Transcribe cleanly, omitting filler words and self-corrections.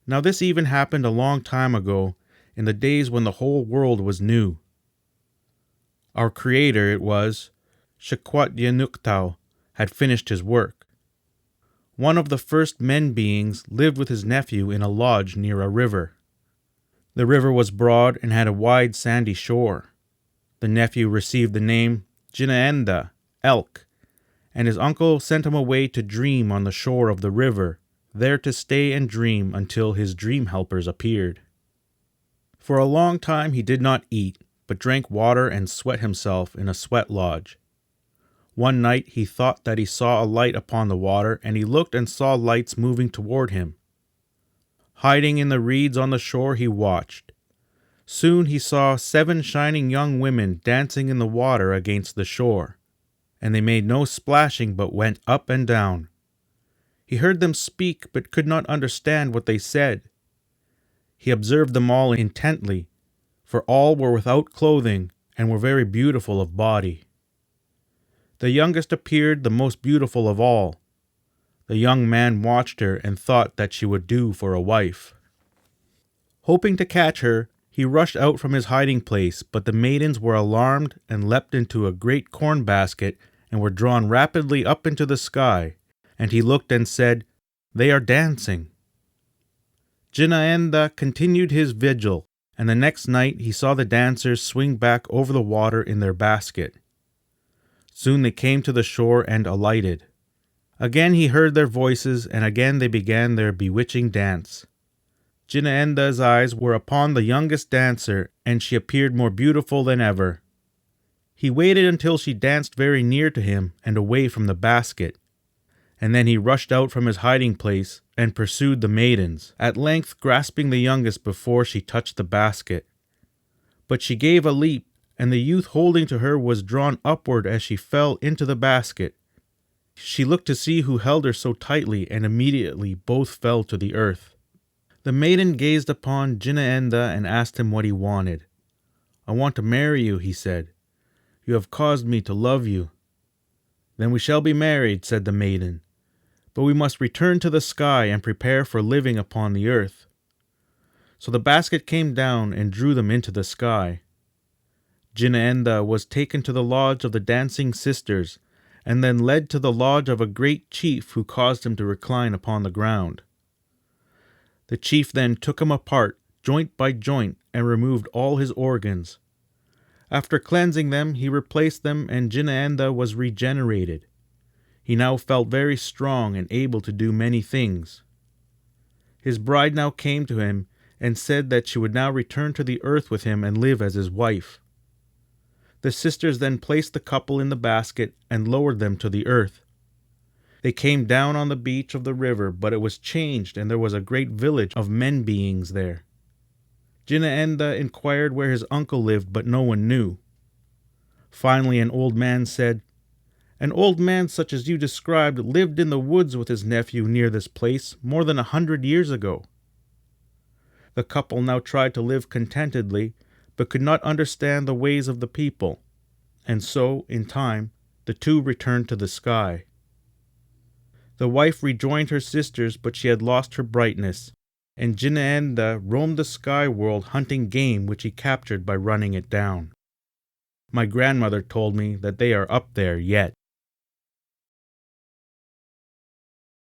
Now this even happened a long time ago, in the days when the whole world was new. Our Creator, it was, Shekwat had finished his work. One of the first men beings lived with his nephew in a lodge near a river. The river was broad and had a wide sandy shore. The nephew received the name Jinaenda, elk, and his uncle sent him away to dream on the shore of the river, there to stay and dream until his dream helpers appeared. For a long time he did not eat, but drank water and sweat himself in a sweat lodge. One night he thought that he saw a light upon the water, and he looked and saw lights moving toward him. Hiding in the reeds on the shore he watched. Soon he saw 7 shining young women dancing in the water against the shore, and they made no splashing but went up and down. He heard them speak but could not understand what they said. He observed them all intently, for all were without clothing and were very beautiful of body. The youngest appeared the most beautiful of all. The young man watched her and thought that she would do for a wife. Hoping to catch her, he rushed out from his hiding place, but the maidens were alarmed and leapt into a great corn basket and were drawn rapidly up into the sky, and he looked and said, "They are dancing." Jinaenda continued his vigil, and the next night he saw the dancers swing back over the water in their basket. Soon they came to the shore and alighted. Again he heard their voices, and again they began their bewitching dance. Jinaenda's eyes were upon the youngest dancer, and she appeared more beautiful than ever. He waited until she danced very near to him and away from the basket, and then he rushed out from his hiding place and pursued the maidens, at length grasping the youngest before she touched the basket. But she gave a leap, and the youth holding to her was drawn upward as she fell into the basket. She looked to see who held her so tightly, and immediately both fell to the earth. The maiden gazed upon Jinaenda and asked him what he wanted. "I want to marry you," he said. "You have caused me to love you." "Then we shall be married," said the maiden. "But we must return to the sky and prepare for living upon the earth." So the basket came down and drew them into the sky. Jinaenda was taken to the lodge of the dancing sisters, and then led to the lodge of a great chief who caused him to recline upon the ground. The chief then took him apart, joint by joint, and removed all his organs. After cleansing them, he replaced them, and Jinaenda was regenerated. He now felt very strong and able to do many things. His bride now came to him and said that she would now return to the earth with him and live as his wife. The sisters then placed the couple in the basket and lowered them to the earth. They came down on the beach of the river, but it was changed, and there was a great village of men beings there. Jinaenda inquired where his uncle lived, but no one knew. Finally an old man said, "An old man such as you described lived in the woods with his nephew near this place more than 100 years ago." The couple now tried to live contentedly, but could not understand the ways of the people, and so, in time, the two returned to the sky. The wife rejoined her sisters, but she had lost her brightness, and Jinaenda roamed the sky world hunting game which he captured by running it down. My grandmother told me that they are up there yet.